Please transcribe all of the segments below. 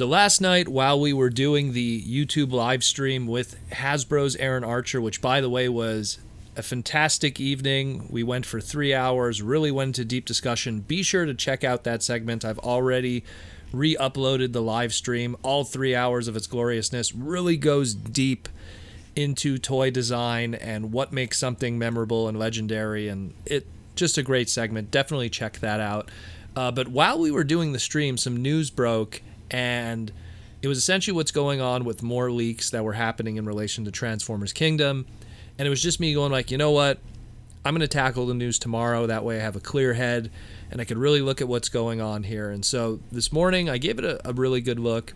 So last night, while we were doing the YouTube live stream with Hasbro's Aaron Archer, which by the way was a fantastic evening, we went for 3 hours, really went into deep discussion. Be sure to check out that segment. I've already re-uploaded the live stream. All 3 hours of its gloriousness really goes deep into toy design and what makes something memorable and legendary, and it just a great segment. Definitely check that out. But while we were doing the stream, some news broke, and it was essentially what's going on with more leaks that were happening in relation to Transformers Kingdom. And it was just me going like, you know what? I'm going to tackle the news tomorrow. That way I have a clear head and I could really look at what's going on here. And so this morning I gave it a really good look.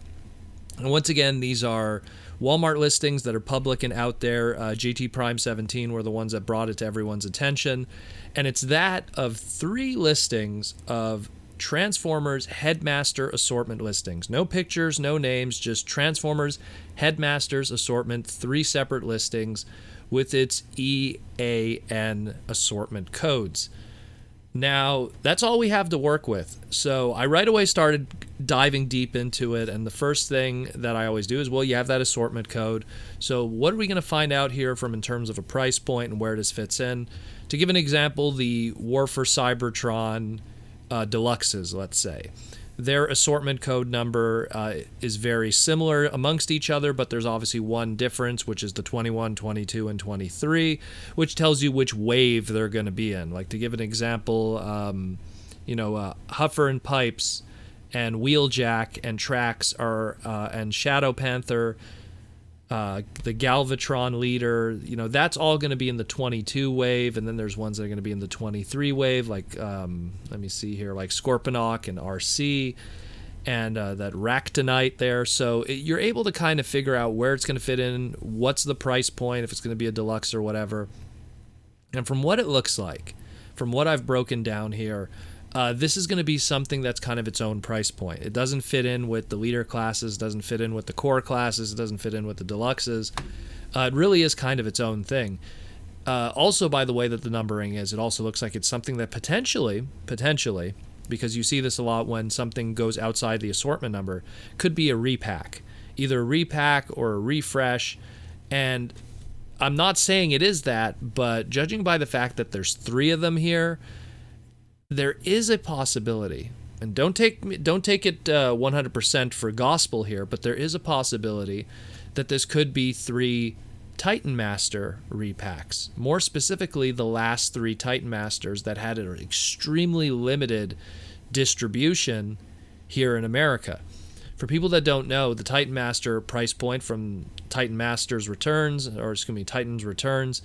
And once again, these are Walmart listings that are public and out there. GT Prime 17 were the ones that brought it to everyone's attention. And it's that of 3 listings of Transformers Headmaster assortment listings. No pictures, no names, just Transformers Headmasters assortment, 3 separate listings with its EAN assortment codes. Now, that's all we have to work with. So I right away started diving deep into it, and the first thing that I always do is, well, you have that assortment code. So what are we going to find out here from in terms of a price point and where this fits in? To give an example, the War for Cybertron Deluxes, let's say. Their assortment code number is very similar amongst each other, but there's obviously one difference, which is the 21, 22, and 23, which tells you which wave they're going to be in. Like, to give an example, Huffer and Pipes and Wheeljack and Trax are and Shadow Panther, the Galvatron leader, that's all going to be in the 22 wave, and then there's ones that are going to be in the 23 wave, like let me see here, like Scorponok and RC, and that Ractonite there. So you're able to kind of figure out where it's going to fit in, what's the price point, if it's going to be a deluxe or whatever. And from what it looks like, from what I've broken down here, this is going to be something that's kind of its own price point. It doesn't fit in with the leader classes, doesn't fit in with the core classes, it doesn't fit in with the deluxes. It really is kind of its own thing. Also, by the way that the numbering is, it also looks like it's something that potentially, because you see this a lot when something goes outside the assortment number, could be a repack. Either a repack or a refresh. And I'm not saying it is that, but judging by the fact that there's 3 of them here, there is a possibility, and don't take it 100% for gospel here, but there is a possibility that this could be 3 Titan Master repacks. More specifically, the last 3 Titan Masters that had an extremely limited distribution here in America. For people that don't know, the Titan Master price point from Titan Masters Returns, or excuse me, Titans Returns,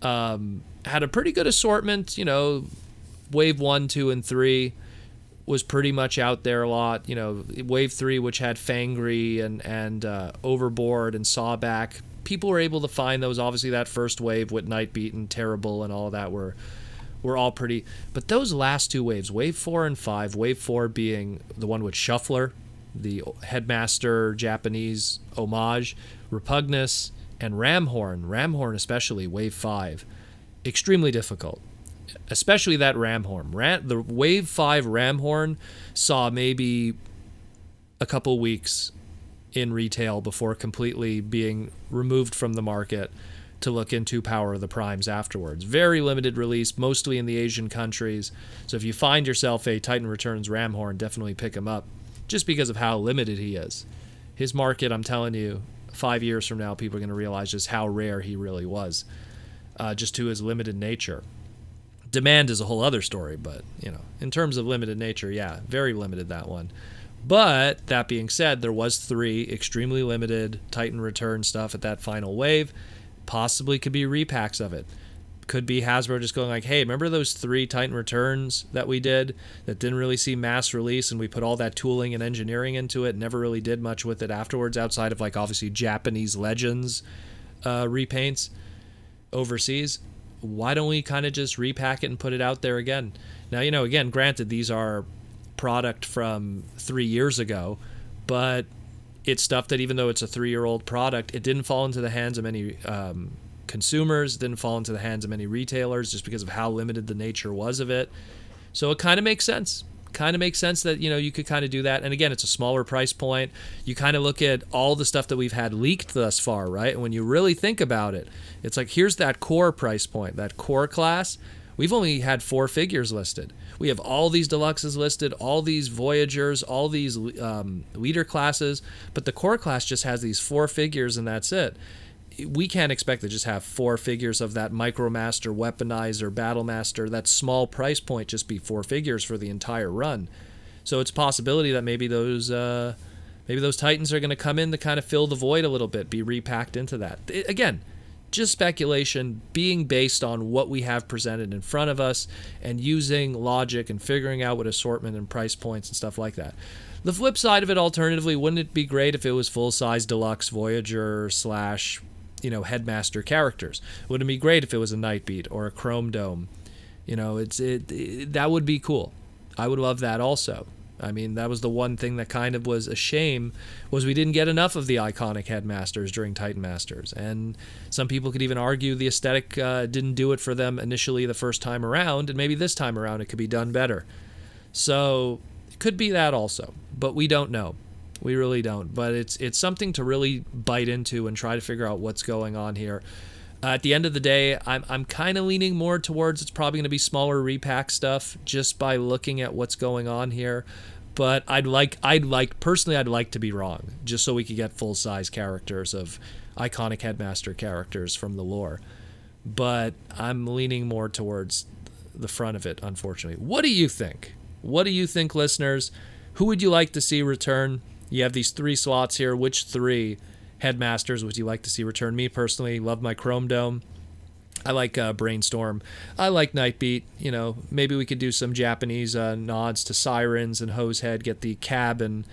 had a pretty good assortment. Wave 1, 2, and 3 was pretty much out there a lot. Wave 3, which had Fangry and Overboard and Sawback, people were able to find those. Obviously, that first wave with Nightbeat and Terrible and all of that were all pretty. But those last 2 waves, Wave 4 and 5, Wave 4 being the one with Shuffler, the Headmaster Japanese homage, Repugnus, and Ramhorn especially, Wave 5, extremely difficult. Especially that Ramhorn. The Wave 5 Ramhorn saw maybe a couple weeks in retail before completely being removed from the market to look into Power of the Primes afterwards. Very limited release, mostly in the Asian countries. So if you find yourself a Titan Returns Ramhorn, definitely pick him up, just because of how limited he is. His market, I'm telling you, 5 years from now, people are going to realize just how rare he really was, just to his limited nature. Demand is a whole other story, but, in terms of limited nature, yeah, very limited, that one. But, that being said, there was 3 extremely limited Titan Return stuff at that final wave. Possibly could be repacks of it. Could be Hasbro just going like, hey, remember those 3 Titan Returns that we did that didn't really see mass release, and we put all that tooling and engineering into it, never really did much with it afterwards, outside of, like, obviously Japanese Legends repaints overseas? Why don't we kind of just repack it and put it out there again? Now, again, granted, these are product from 3 years ago, but it's stuff that, even though it's a 3-year-old product, it didn't fall into the hands of many consumers, didn't fall into the hands of many retailers just because of how limited the nature was of it. So it kind of makes sense. kind of makes sense that, you could kind of do that. And again, it's a smaller price point. You kind of look at all the stuff that we've had leaked thus far, right? And when you really think about it, it's like, here's that core price point, that core class. We've only had 4 figures listed. We have all these deluxes listed, all these Voyagers, all these leader classes, but the core class just has these 4 figures and that's it. We can't expect to just have 4 figures of that Micromaster, Weaponizer, Battlemaster, that small price point, just be 4 figures for the entire run. So it's a possibility that maybe those Titans are going to come in to kind of fill the void a little bit, be repacked into that. Again, just speculation, being based on what we have presented in front of us and using logic and figuring out what assortment and price points and stuff like that. The flip side of it, alternatively, wouldn't it be great if it was full-size Deluxe Voyager / Headmaster characters? Wouldn't it be great if it was a Nightbeat or a Chromedome? That would be cool. I would love that also. I mean, that was the one thing that kind of was a shame, was we didn't get enough of the iconic Headmasters during Titan Masters. And some people could even argue the aesthetic didn't do it for them initially the first time around, and maybe this time around it could be done better. So it could be that also, but we don't know. We really don't. But it's something to really bite into and try to figure out what's going on here. At the end of the day, I'm kind of leaning more towards it's probably going to be smaller repack stuff just by looking at what's going on here. But I'd like to be wrong, just so we could get full-size characters of iconic Headmaster characters from the lore. But I'm leaning more towards the front of it, unfortunately. What do you think? What do you think, listeners? Who would you like to see return? You have these 3 slots here. Which 3 Headmasters would you like to see return? Me personally, love my Chromedome. I like Brainstorm. I like Nightbeat. Maybe we could do some Japanese nods to Sirens and Hosehead, get the Cab and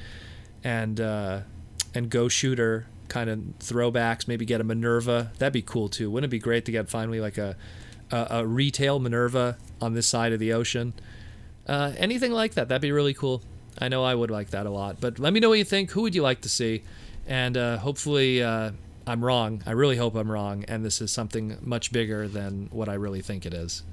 Go Shooter kind of throwbacks. Maybe get a Minerva. That'd be cool too. Wouldn't it be great to get finally like a retail Minerva on this side of the ocean? Anything like that. That'd be really cool. I know I would like that a lot. But let me know what you think. Who would you like to see? And hopefully I'm wrong. I really hope I'm wrong, and this is something much bigger than what I really think it is.